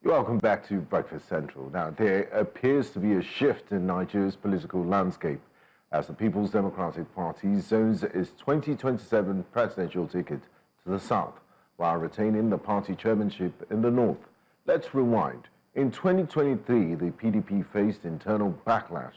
Welcome back to Breakfast Central. Now, there appears to be a shift in Nigeria's political landscape as the People's Democratic Party zones its 2027 presidential ticket to the south, while retaining the party chairmanship in the north. Let's rewind. In 2023, the PDP faced internal backlash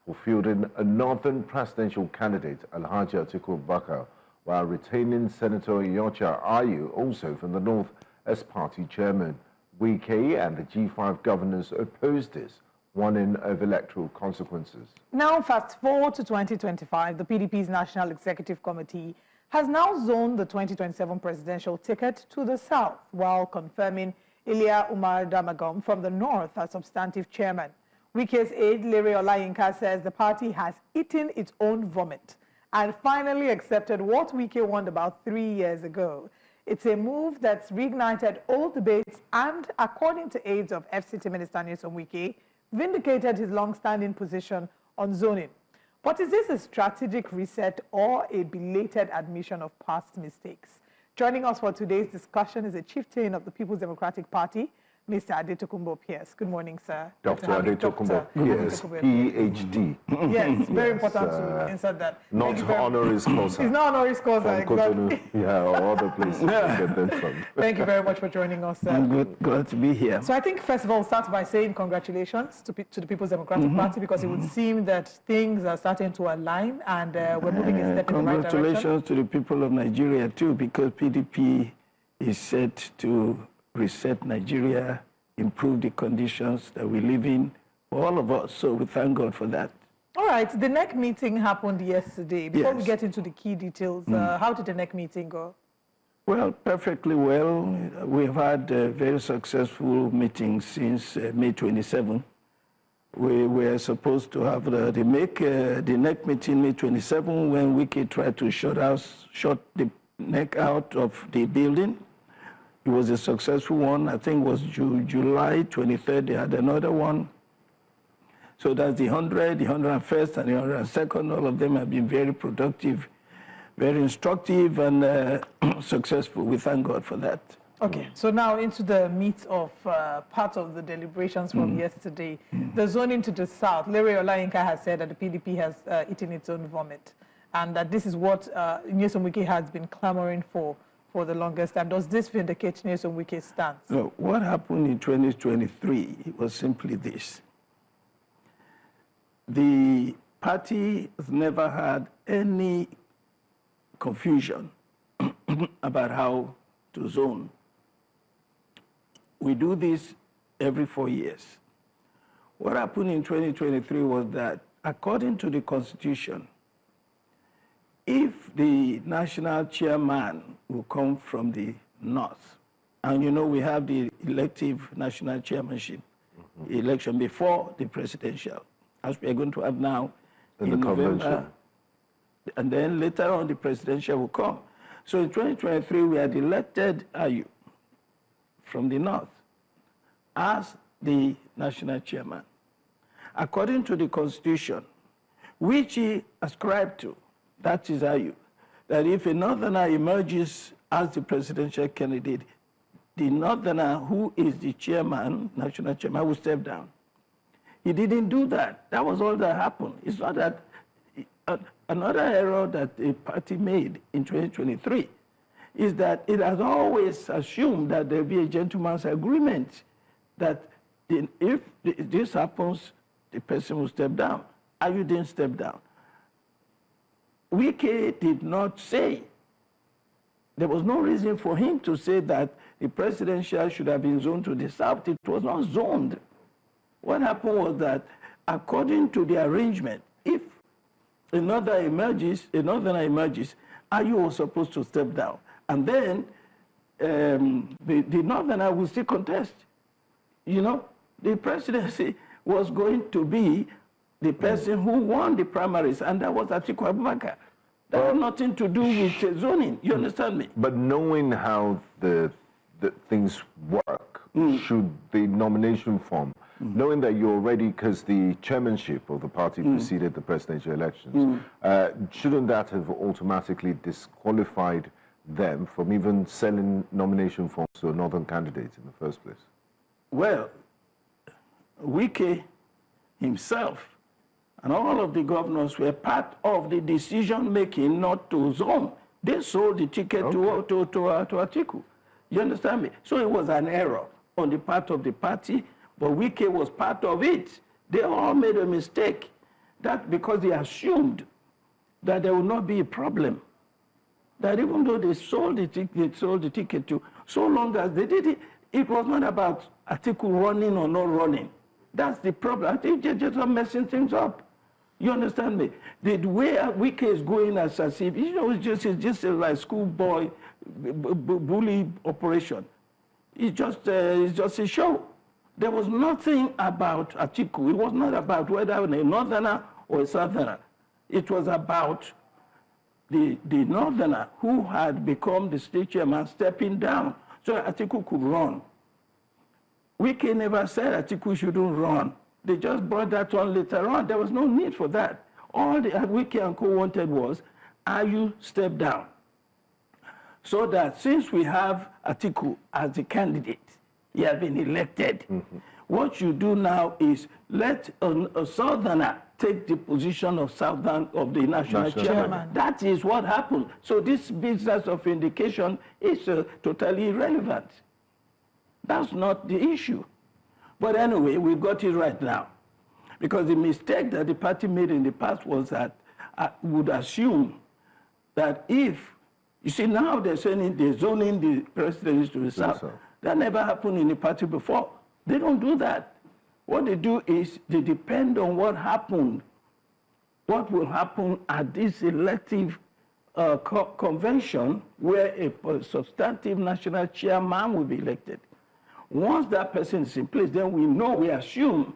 for fielding a northern presidential candidate, Alhaji Atiku Abubakar, while retaining Senator Iyorchia Ayu, also from the north, as party chairman. Wike and the G5 governors opposed this, warning of electoral consequences. Now, fast forward to 2025, the PDP's National Executive Committee has now zoned the 2027 presidential ticket to the south, while confirming Umar Damagum from the north as substantive chairman. Wike's aide, Lere Olayinka, says the party has eaten its own vomit and finally accepted what Wike warned about 3 years ago. It's a move that's reignited old debates and, according to aides of FCT Minister Nyesom Wike, vindicated his long-standing position on zoning. But is this a strategic reset or a belated admission of past mistakes? Joining us for today's discussion is a chieftain of the People's Democratic Party, Mr. Tokunbo Pearse. Good morning, sir. Dr. Tokunbo Pearse, PhD. Yes, very important to insert that. Not honoris causa. It's not honoris causa, exactly. Yeah, or other places to get them from. Thank you very much for joining us, sir. Glad to be here. So I think, first of all, we'll start by saying congratulations to the People's Democratic Party, because it would seem that things are starting to align and we're moving a step in the right direction. Congratulations to the people of Nigeria, too, because PDP is set to reset Nigeria, improve the conditions that we live in for all of us. So we thank God for that. All right. The NEC meeting happened yesterday. Before we get into the key details, how did the NEC meeting go? Well, perfectly well. We've had a very successful meeting since May 27. We were supposed to have the NEC meeting May 27 when Wike tried to shut the NEC out of the building. It was a successful one. I think it was July 23rd. They had another one. So that's the 100, the 101st, and the 102nd. All of them have been very productive, very instructive, and successful. We thank God for that. Okay. So now into the meat of part of the deliberations from yesterday. The zoning to the south. Lere Olayinka has said that the PDP has eaten its own vomit, and that this is what Nyesom Wike has been clamoring for the longest time. Does this vindicate Nyesom Wike's stance? No, what happened in 2023 was simply this. The party has never had any confusion about how to zone. We do this every 4 years. What happened in 2023 was that, according to the Constitution, if the national chairman will come from the north, and you know we have the elective national chairmanship election before the presidential, as we are going to have now in November, and then later on the presidential will come. So in 2023, we had elected Ayu from the north as the national chairman. According to the Constitution, which he ascribed to, that is Ayu, that if a northerner emerges as the presidential candidate, the northerner who is the chairman, national chairman, will step down. He didn't do that. That was all that happened. It's not that another error that the party made in 2023 is that it has always assumed that there will be a gentleman's agreement that if this happens, the person will step down. Ayu didn't step down. Wike did not say, there was no reason for him to say that the presidential should have been zoned to the south. It was not zoned. What happened was that, according to the arrangement, if another emerges, Ayu was supposed to step down. And then the northerner will still contest. You know, the presidency was going to be the person who won the primaries, and that was Atiku Abubakar. That had nothing to do with zoning. You understand me? But knowing how the things work, should the nomination form, knowing that you're already, because the chairmanship of the party preceded the presidential elections, shouldn't that have automatically disqualified them from even selling nomination forms to a northern candidate in the first place? Well, Wike himself and all of the governors were part of the decision-making not to zone. They sold the ticket to Atiku. You understand me? So it was an error on the part of the party, but Wike was part of it. They all made a mistake. That because they assumed that there would not be a problem. That even though they sold the ticket to, so long as they did it, it was not about Atiku running or not running. That's the problem. I think they're just messing things up. You understand me? The way Wike is going as if, you know, it's just like schoolboy bully operation. It's just a show. There was nothing about Atiku. It was not about whether a northerner or a southerner. It was about the northerner who had become the state chairman stepping down so Atiku could run. Wike never said Atiku shouldn't run. They just brought that on later on. There was no need for that. All the Wike and co wanted was, you step down. So that since we have Atiku as the candidate, he has been elected. What you do now is let a southerner take the position of the national chairman. That is what happened. So this business of vindication is totally irrelevant. That's not the issue. But anyway, we got it right now. Because the mistake that the party made in the past was that I would assume that if, you see now they're zoning the presidency to the south. That never happened in the party before. They don't do that. What they do is they depend on what happened, what will happen at this elective convention where a substantive national chairman will be elected. Once that person is in place, then we assume.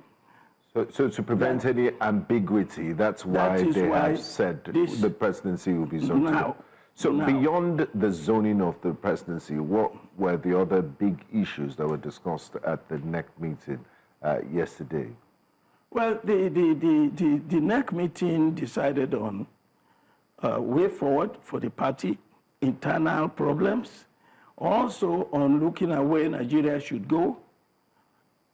So to prevent any ambiguity, that's why they have said the presidency will be zoned. Now, so beyond the zoning of the presidency, what were the other big issues that were discussed at the NEC meeting yesterday? Well, the NEC meeting decided on way forward for the party, internal problems, also on looking at where Nigeria should go,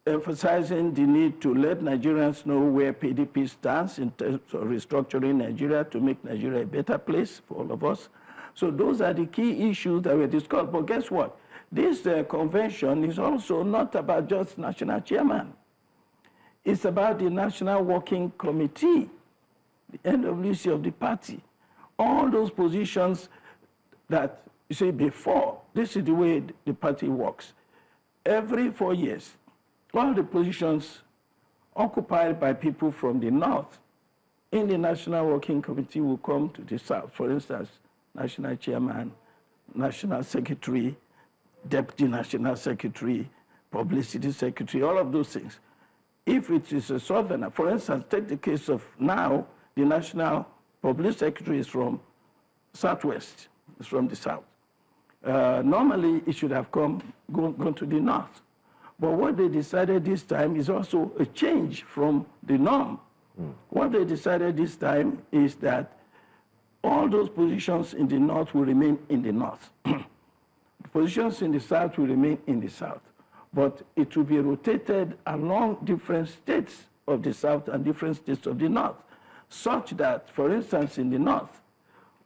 emphasizing the need to let Nigerians know where PDP stands in terms of restructuring Nigeria to make Nigeria a better place for all of us. So those are the key issues that were discussed. But guess what? This convention is also not about just national chairman. It's about the National Working Committee, the NWC of the party. All those positions that, you see, before, this is the way the party works. Every 4 years, all the positions occupied by people from the north in the National Working Committee will come to the south. For instance, national chairman, national secretary, deputy national secretary, publicity secretary, all of those things. If it is a southerner, for instance, take the case of now, the national publicity secretary is from southwest, it's from the south. Normally, it should have gone to the north. But what they decided this time is also a change from the norm. What they decided this time is that all those positions in the north will remain in the north. The positions in the south will remain in the south. But it will be rotated along different states of the south and different states of the north, such that, for instance, in the north,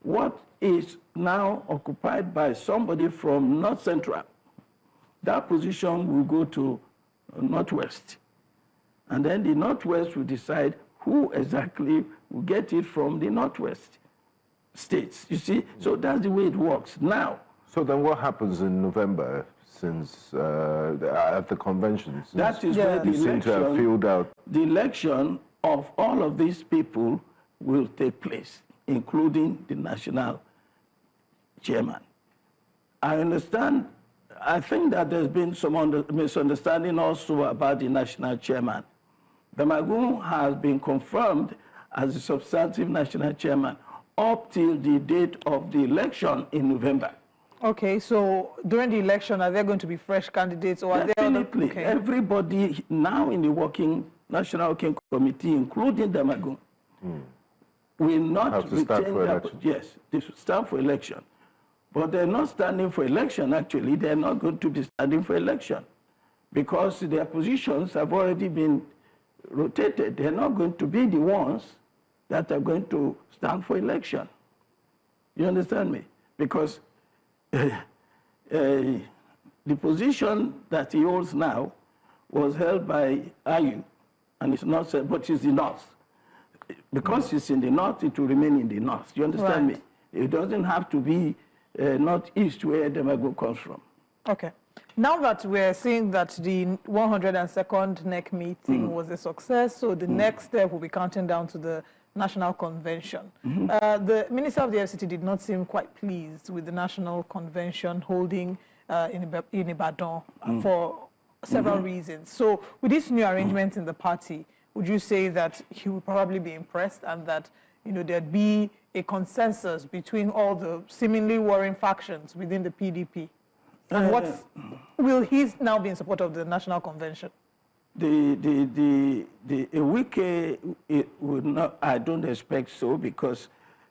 what is now occupied by somebody from North Central, that position will go to Northwest. And then the Northwest will decide who exactly will get it from the Northwest states, you see? So that's the way it works now. So then what happens in November since at the convention? That is where the seem to have filled out. The election of all of these people will take place, including the national chairman. I understand, I think that there's been some misunderstanding also about the national chairman. Damagum has been confirmed as the substantive national chairman up till the date of the election in November. Okay, so during the election, are there going to be fresh candidates, or Definitely. Are there other... Everybody now in the National Working Committee, including Damagum, will not retain their... Yes, they should stand for election. But they're not standing for election, actually. They're not going to be standing for election. because their positions have already been rotated. They're not going to be the ones that are going to stand for election. You understand me? Because the position that he holds now was held by Ayu, and it's not, but it's the North. Because it's in the North, it will remain in the North. You understand me? It doesn't have to be Northeast where Damagum comes from. Okay. Now that we're seeing that the 102nd NEC meeting was a success, so the next step will be counting down to the National Convention. The Minister of the FCT did not seem quite pleased with the National Convention holding in Ibadan for several reasons. So with this new arrangement in the party, would you say that he will probably be impressed and that there'd be a consensus between all the seemingly warring factions within the PDP? And what will he now be in support of the National Convention? The Wike would not. I don't expect so, because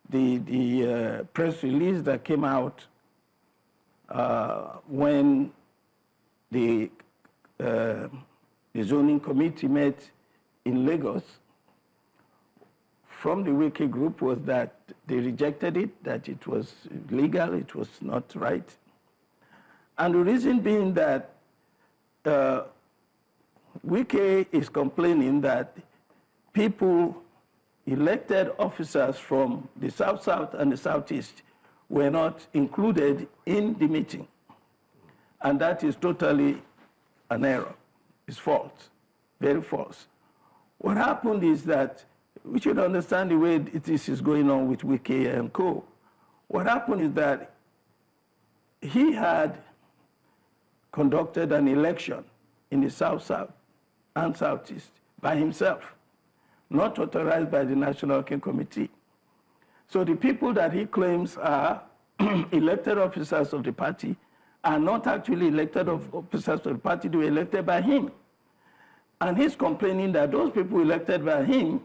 the press release that came out when the zoning committee met in Lagos from the Wike group was that they rejected it, that it was illegal, it was not right. And the reason being that Wike is complaining that people, elected officers from the South-South and the Southeast were not included in the meeting. And that is totally an error. It's false, very false. What happened is that we should understand the way this is going on with Wike and co. What happened is that he had conducted an election in the South-South and Southeast by himself, not authorized by the National Working Committee. So the people that he claims are elected officers of the party are not actually elected officers of the party, they were elected by him. And he's complaining that those people elected by him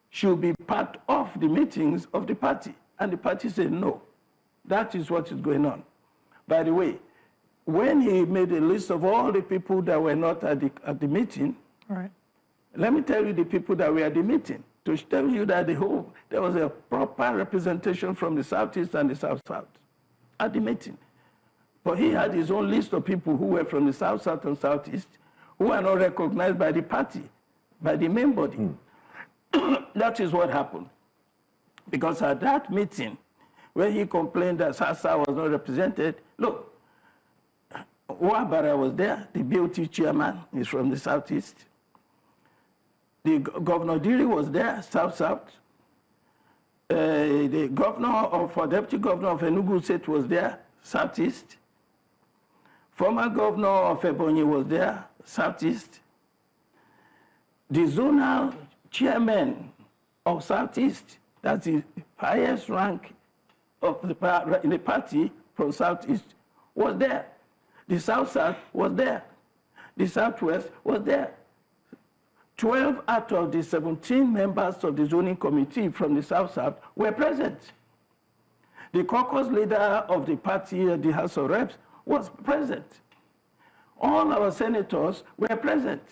should be part of the meetings of the party. And the party said no. That is what is going on. By the way, when he made a list of all the people that were not at the meeting, let me tell you the people that were at the meeting, to tell you that there was a proper representation from the Southeast and the South-South at the meeting. But he had his own list of people who were from the South-South and Southeast who are not recognized by the party, by the main body. That is what happened. Because at that meeting, where he complained that Sasa was not represented, look, Ouabara was there, the BOT chairman is from the Southeast. The Governor Diri was there, South-South. The deputy governor of Enugu State was there, Southeast. Former governor of Ebonyi was there, Southeast. The zonal chairman of Southeast, that's the highest rank of in the party from Southeast, was there. The South-South was there. The Southwest was there. 12 out of the 17 members of the zoning committee from the South-South were present. The caucus leader of the party at the House of Reps was present. All our senators were present.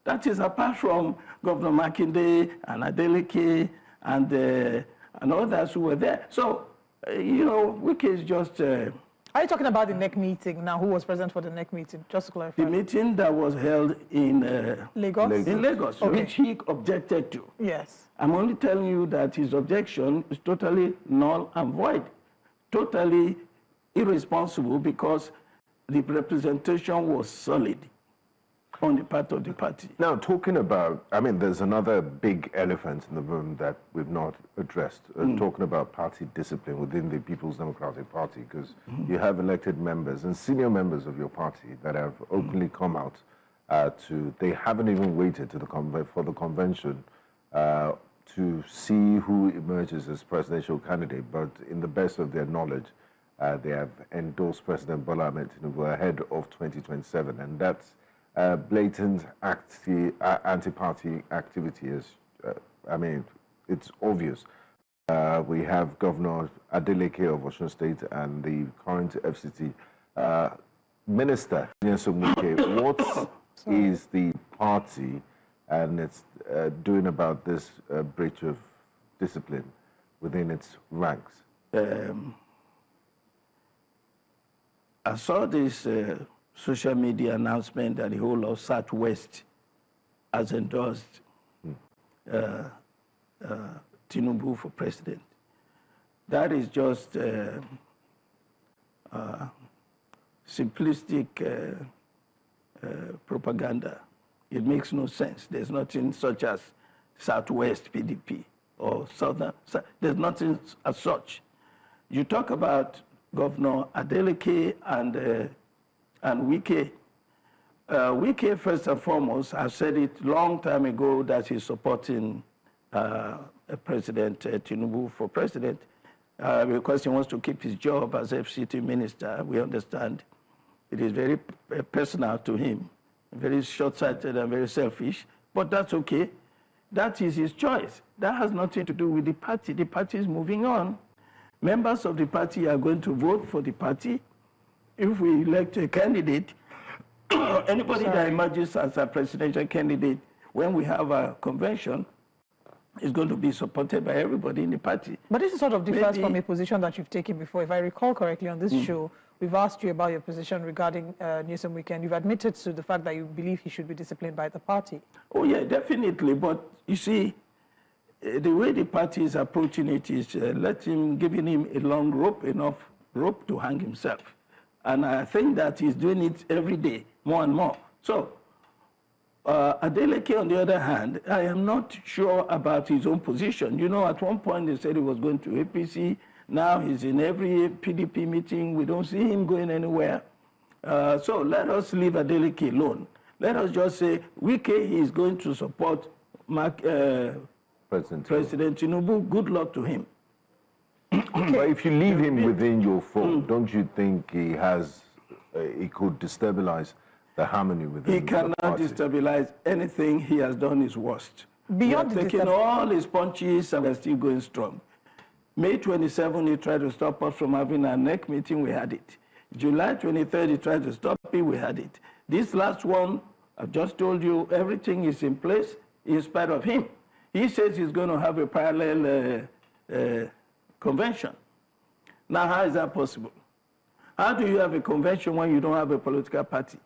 That is apart from Governor Makinde and Adeleke and others who were there. So, Wike is just... Are you talking about the NEC meeting now? Who was present for the NEC meeting? Just to clarify. The meeting that was held in Lagos? In Lagos, which he objected to. Yes. I'm only telling you that his objection is totally null and void, totally irresponsible, because the representation was solid on the part of the party. Now, talking about, there's another big elephant in the room that we've not addressed, talking about party discipline within the People's Democratic Party, because you have elected members and senior members of your party that have openly come out they haven't even waited for the convention to see who emerges as presidential candidate, but in the best of their knowledge, they have endorsed President Bola Ahmed Tinubu ahead of 2027, and that's blatant anti-party activity is, it's obvious. We have Governor Adeleke of Osun State and the current FCT Minister Nyesom Wike, what is the party and it's doing about this breach of discipline within its ranks? I saw this social media announcement that the whole of Southwest has endorsed Tinubu for president. That is just simplistic propaganda. It makes no sense. There's nothing such as Southwest PDP or Southern. There's nothing as such. You talk about Governor Adeleke and Wike. Wike, first and foremost, has said it long time ago that he's supporting President Tinubu for president because he wants to keep his job as FCT minister. We understand it is very personal to him, very short-sighted and very selfish, but that's okay. That is his choice. That has nothing to do with the party. The party is moving on. Members of the party are going to vote for the party. If we elect a candidate, anybody that emerges as a presidential candidate, when we have a convention, is going to be supported by everybody in the party. But this is sort of differs from a position that you've taken before. If I recall correctly on this show, we've asked you about your position regarding Nyesom Wike, and you've admitted to the fact that you believe he should be disciplined by the party. Oh, yeah, definitely. But you see, the way the party is approaching it is giving him a long rope, enough rope to hang himself. And I think that he's doing it every day, more and more. So, Adeleke, on the other hand, I am not sure about his own position. You know, at one point they said he was going to APC. Now he's in every PDP meeting. We don't see him going anywhere. So let us leave Adeleke alone. Let us just say, Wike is going to support President Tinubu. Good luck to him. Okay. But if you leave him within your fold, don't you think he could destabilize the harmony within the party? He cannot destabilize anything. He has done his worst. Beyond he has taken all his punches and we're still going strong. May 27, he tried to stop us from having our neck meeting, we had it. July 23rd, he tried to stop it, we had it. This last one, I've just told you, everything is in place in spite of him. He says he's going to have a parallel convention. Now, how is that possible? How do you have a convention when you don't have a political party?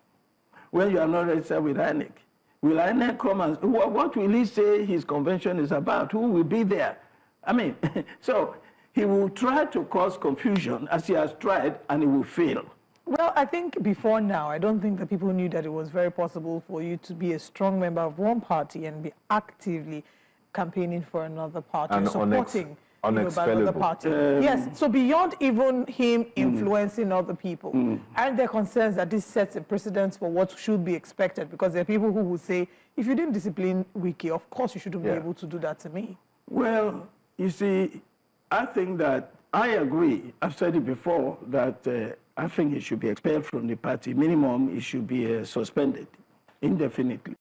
When you are not registered with INEC? Will INEC come and, what will he say his convention is about? Who will be there? I mean, so he will try to cause confusion as he has tried, and he will fail. Well, I think before now, I don't think that people knew that it was very possible for you to be a strong member of one party and be actively campaigning for another party, and supporting another party. Yes, so beyond even him influencing other people, aren't there concerns that this sets a precedent for what should be expected? Because there are people who will say, if you didn't discipline Wike, of course you shouldn't be able to do that to me. Well, you see, I think that I agree. I've said it before that I think he should be expelled from the party. Minimum, he should be suspended indefinitely.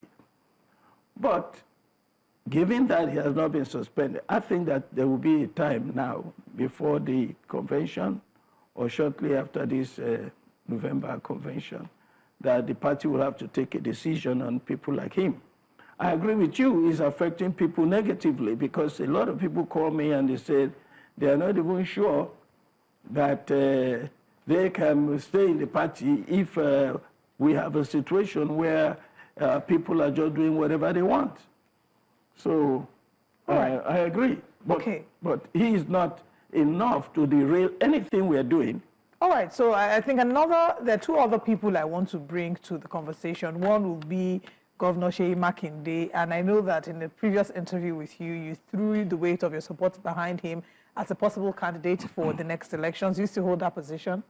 But given that he has not been suspended, I think that there will be a time now before the convention or shortly after this November convention that the party will have to take a decision on people like him. I agree with you, it's affecting people negatively because a lot of people call me and they said they are not even sure that they can stay in the party if we have a situation where people are just doing whatever they want. So I agree. But, but he is not enough to derail anything we are doing. All right, so I think there are two other people I want to bring to the conversation. One will be Governor Seyi Makinde, and I know that in the previous interview with you, you threw the weight of your support behind him as a possible candidate for the next elections. You still hold that position?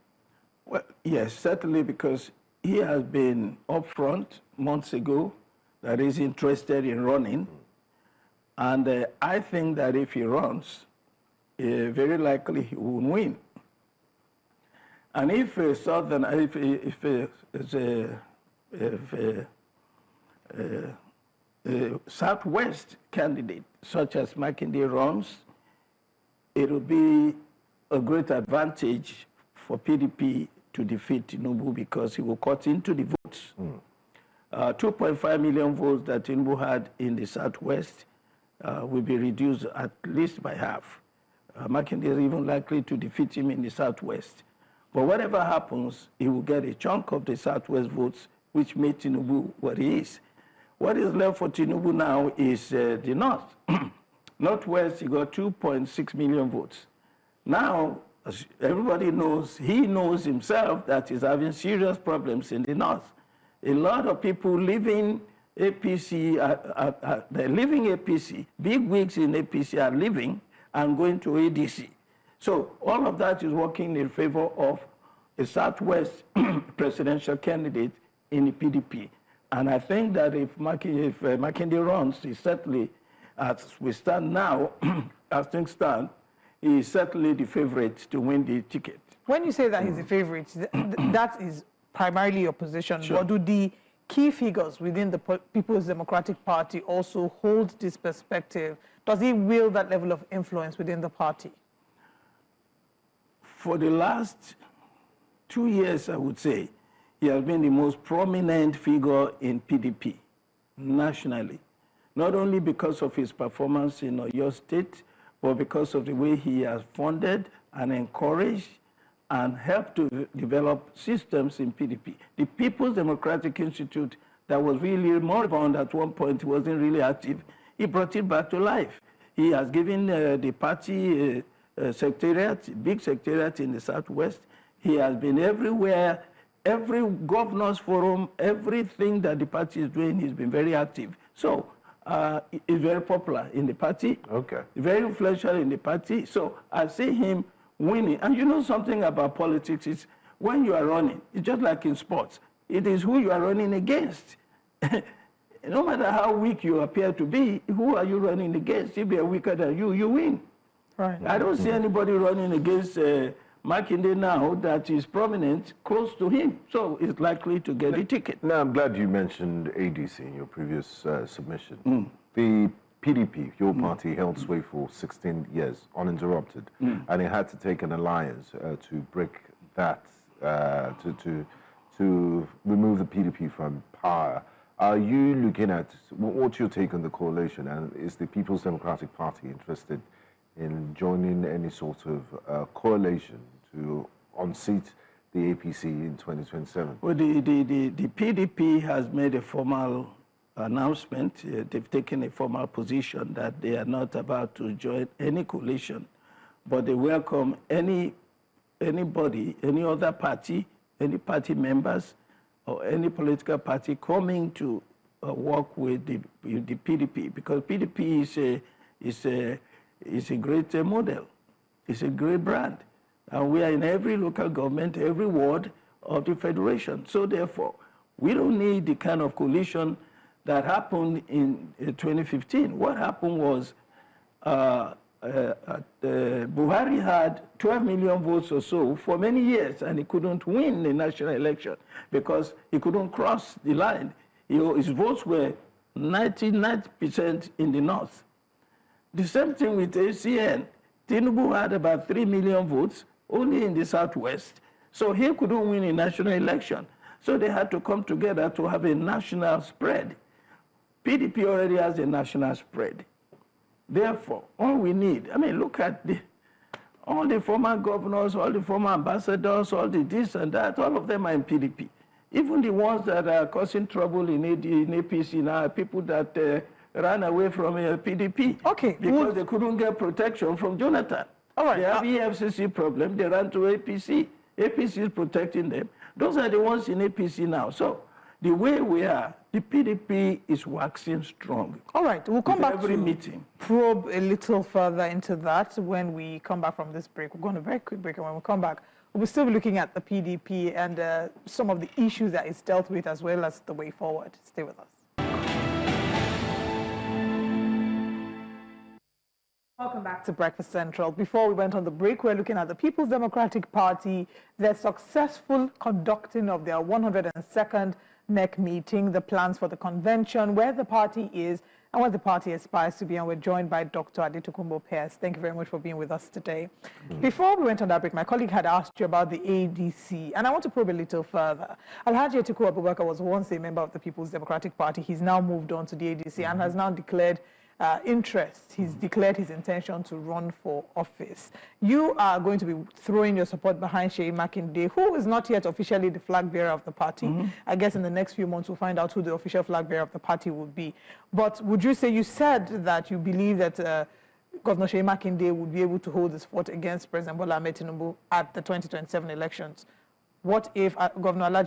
Well, yes, certainly, because he has been upfront months ago that he's interested in running. And I think that if he runs, very likely he will win. And if a Southwest candidate, such as Makinde, runs, it will be a great advantage for PDP to defeat Tinubu because he will cut into the votes. 2.5 million votes that Tinubu had in the Southwest will be reduced at least by half. Makinde is even likely to defeat him in the Southwest. But whatever happens, he will get a chunk of the Southwest votes, which made Tinubu what he is. What is left for Tinubu now is the North. Northwest, he got 2.6 million votes. Now, as everybody knows, he knows himself that he's having serious problems in the North. A lot of people leaving APC, they're leaving APC, big wigs in APC are leaving and going to ADC. So all of that is working in favor of a Southwest presidential candidate in the PDP. And I think that if Makinde runs, he certainly, as we stand now, as things stand, he is certainly the favorite to win the ticket. When you say that he's the favorite, that is primarily your position. Sure. But do the key figures within the People's Democratic Party also hold this perspective? Does he wield that level of influence within the party? For the last 2 years, I would say, he has been the most prominent figure in PDP nationally, not only because of his performance in Oyo State, but because of the way he has funded and encouraged and helped to develop systems in PDP. The People's Democratic Institute, that was really moribund at one point, wasn't really active, he brought it back to life. He has given the party secretariat, big secretariat in the Southwest. He has been everywhere, every governor's forum, everything that the party is doing, he's been very active. So he's very popular in the party, very influential in the party. So I see him winning. And you know something about politics is when you are running, it's just like in sports. It is who you are running against. No matter how weak you appear to be, who are you running against? If they are weaker than you, you win. Right. I don't see anybody running against Makinde now that is prominent close to him. So it's likely to get the ticket. Now, I'm glad you mentioned ADC in your previous submission. The PDP, your party, held sway for 16 years, uninterrupted, and it had to take an alliance to break that, to remove the PDP from power. Are you looking at, what's your take on the coalition, and is the People's Democratic Party interested in joining any sort of coalition to unseat the APC in 2027? Well, the PDP has made a formal announcement. They've taken a formal position that they are not about to join any coalition, but they welcome anybody, any other party, any party members, or any political party coming to work with the PDP, because PDP is a great model. It's a great brand. And we are in every local government, every ward of the Federation. So therefore, we don't need the kind of coalition that happened in 2015. What happened was Buhari had 12 million votes or so for many years, and he couldn't win the national election because he couldn't cross the line. His votes were 99% in the north. The same thing with ACN. Tinubu had about 3 million votes only in the southwest, so he couldn't win a national election. So they had to come together to have a national spread. PDP already has a national spread. Therefore, all we need, I mean, look at all the former governors, all the former ambassadors, all the this and that, all of them are in PDP. Even the ones that are causing trouble in APC now are people that ran away from PDP. Okay. Because they couldn't get protection from Jonathan. All right. They have EFCC problem, they ran to APC. APC is protecting them. Those are the ones in APC now. So the way we are, the PDP is waxing strong. All right, we'll come back every to meeting. Probe a little further into that when we come back from this break. We're going on a very quick break, and when we come back, we'll still be looking at the PDP and some of the issues that it's dealt with, as well as the way forward. Stay with us. Welcome back to Breakfast Central. Before we went on the break, we're looking at the People's Democratic Party, their successful conducting of their 102nd NEC meeting, the plans for the convention, where the party is, and what the party aspires to be. And we're joined by Dr. Tokunbo Pearse. Thank you very much for being with us today. Before we went on that break, my colleague had asked you about the ADC, and I want to probe a little further. Alhaji Atiku Abubakar was once a member of the People's Democratic Party. He's now moved on to the ADC and has now declared interest. He's declared his intention to run for office. You are going to be throwing your support behind Seyi Makinde, who is not yet officially the flag bearer of the party. I guess in the next few months we'll find out who the official flag bearer of the party will be. But would you say, you said that you believe that Governor Seyi Makinde would be able to hold his fort against President Bola Ahmed Tinubu at the 2027 elections? What if Governor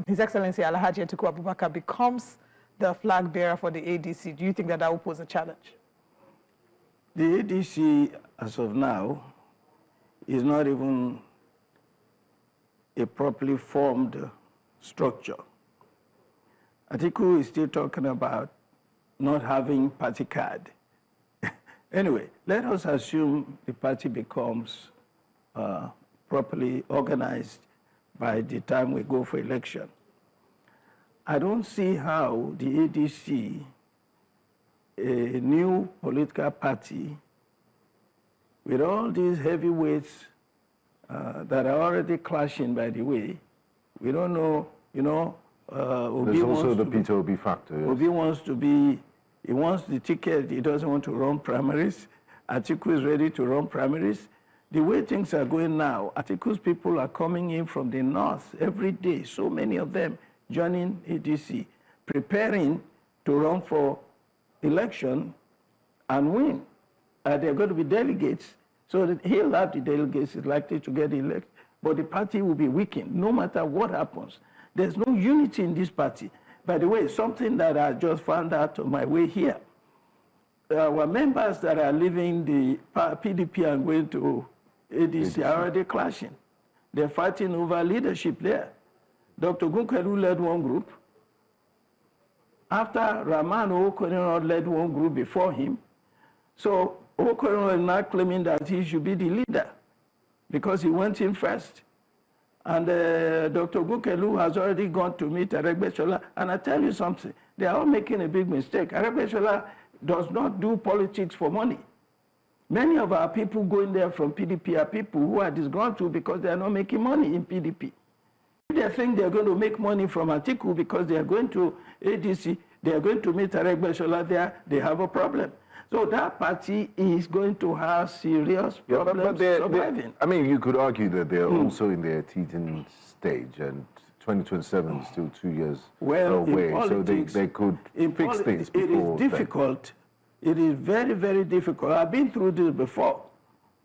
His Excellency Alhaji Atiku Abubakar becomes the flag bearer for the ADC? Do you think that that will pose a challenge? The ADC, as of now, is not even a properly formed structure. Atiku is still talking about not having party card. Anyway, let us assume the party becomes properly organized by the time we go for election. I don't see how the ADC, a new political party, with all these heavyweights that are already clashing, by the way, we don't know, Obi there's also the Peter Obi factor. Yes. Obi wants to be, he wants the ticket, he doesn't want to run primaries. Atiku is ready to run primaries. The way things are going now, Atiku's people are coming in from the north every day, so many of them joining ADC, preparing to run for election and win. They're going to be delegates, so that he'll have the delegates, is likely to get elected, but the party will be weakened no matter what happens. There's no unity in this party. By the way, something that I just found out on my way here, our members that are leaving the PDP and going to ADC are already clashing. They're fighting over leadership there. Dr. Gunkelu led one group. After Rahman Okorinro led one group before him. So Okorinro is now claiming that he should be the leader because he went in first. And Dr. Gunkelu has already gone to meet Aregbesola. And I tell you something, they are all making a big mistake. Aregbesola does not do politics for money. Many of our people going there from PDP are people who are disgruntled because they are not making money in PDP. They think they're going to make money from Atiku because they are going to ADC, they are going to meet Aregbesola there, they have a problem. So that party is going to have serious problems surviving. I mean, you could argue that they're also in their teething stage, and 2027 is still 2 years away, politics, so they could fix things before. It is difficult. It is very, very difficult. I've been through this before.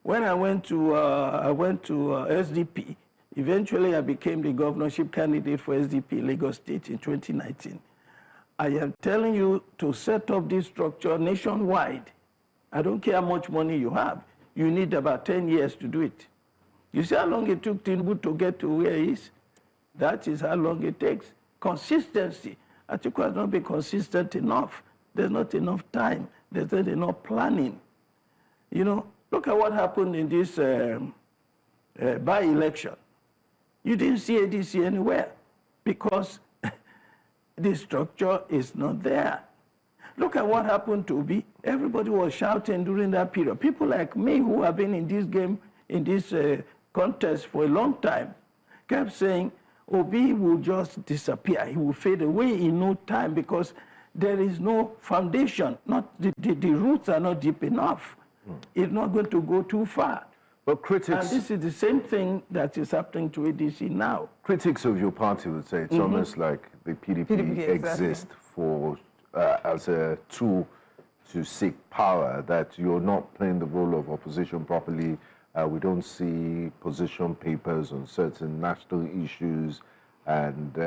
When I went to SDP, eventually I became the governorship candidate for SDP Lagos State in 2019. I am telling you to set up this structure nationwide. I don't care how much money you have. You need about 10 years to do it. You see how long it took Tinubu to get to where he is? That is how long it takes. Consistency. Atiku has not been consistent enough. There's not enough time. There's not enough planning. You know, look at what happened in this by-election. You didn't see ADC anywhere because the structure is not there. Look at what happened to Obi. Everybody was shouting during that period. People like me who have been in this game, in this contest for a long time, kept saying Obi will just disappear. He will fade away in no time because there is no foundation. The roots are not deep enough. It's not going to go too far. But critics... And this is the same thing that is happening to ADC now. Critics of your party would say it's almost like the PDP exists for as a tool to seek power, that you're not playing the role of opposition properly. We don't see position papers on certain national issues, and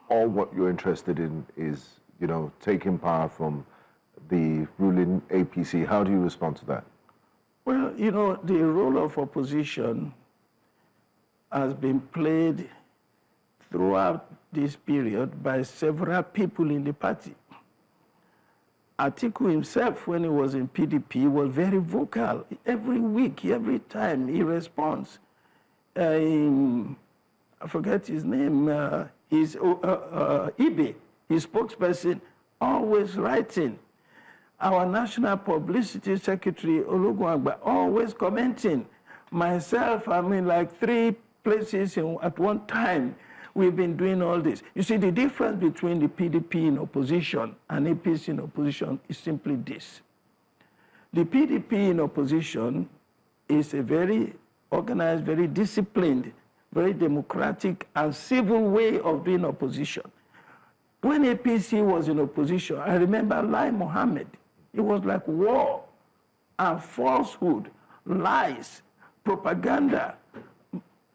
all what you're interested in is, you know, taking power from the ruling APC. How do you respond to that? Well, you know, the role of opposition has been played throughout this period by several people in the party. Atiku himself, when he was in PDP, was very vocal. Every week, every time he responds. I forget his name, Ibe, his spokesperson, always writing. our National Publicity Secretary, Olugunagba, always commenting. Myself, I'm in like 3 places at one time. We've been doing all this. You see, the difference between the PDP in opposition and APC in opposition is simply this. The PDP in opposition is a very organized, very disciplined, very democratic and civil way of doing opposition. When APC was in opposition, I remember Lai Mohammed. It was like war and falsehood, lies, propaganda,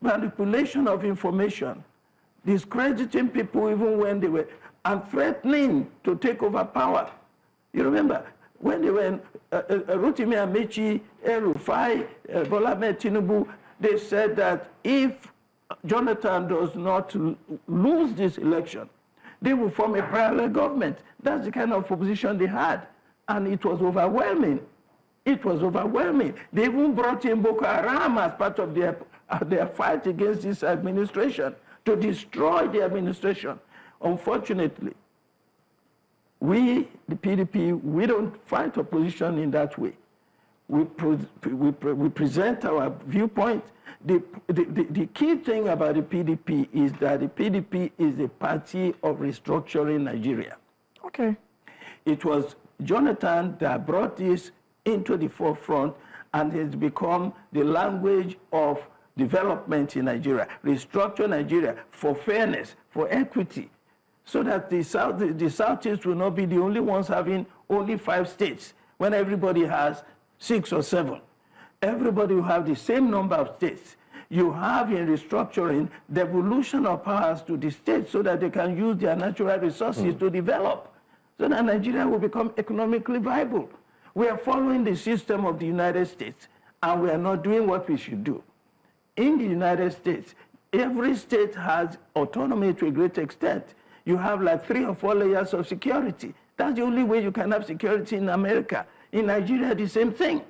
manipulation of information, discrediting people even when they were, and threatening to take over power. You remember, when they were Rotimi Amechi, El-Rufai, Bola Ahmed Tinubu, they said that if Jonathan does not lose this election, they will form a parallel government. That's the kind of opposition they had. And it was overwhelming. It was overwhelming. They even brought in Boko Haram as part of their fight against this administration to destroy the administration. Unfortunately, we, the PDP, we don't fight opposition in that way. We present our viewpoint. The key thing about the PDP is that the PDP is a party of restructuring Nigeria. Okay. It was Jonathan that brought this into the forefront and has become the language of development in Nigeria. Restructure Nigeria for fairness, for equity, so that the Southeast will not be the only ones having only 5 states when everybody has 6 or 7. Everybody will have the same number of states. You have in restructuring devolution of powers to the states so that they can use their natural resources to develop, so that Nigeria will become economically viable. We are following the system of the United States, and we are not doing what we should do. In the United States, every state has autonomy to a great extent. You have like 3 or 4 layers of security. That's the only way you can have security in America. In Nigeria, the same thing.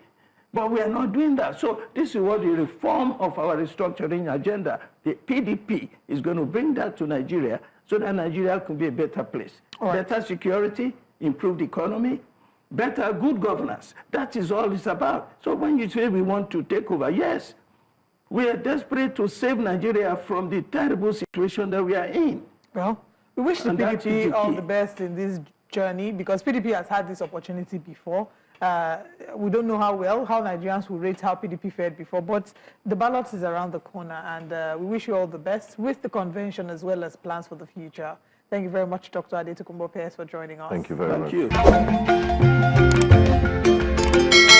But we are not doing that. So this is what the reform of our restructuring agenda, the PDP, is going to bring that to Nigeria so that Nigeria can be a better place. Right. Better security, improved economy, better good governance. That is all it's about. So when you say we want to take over, yes, we are desperate to save Nigeria from the terrible situation that we are in. Well, we wish the PDP all the best in this journey, because PDP has had this opportunity before. We don't know how Nigerians will rate how PDP fared before, but the ballot is around the corner, and we wish you all the best with the convention as well as plans for the future. Thank you very much, Dr. Tokunbo Pearse, for joining us. Thank you very much. Thank you.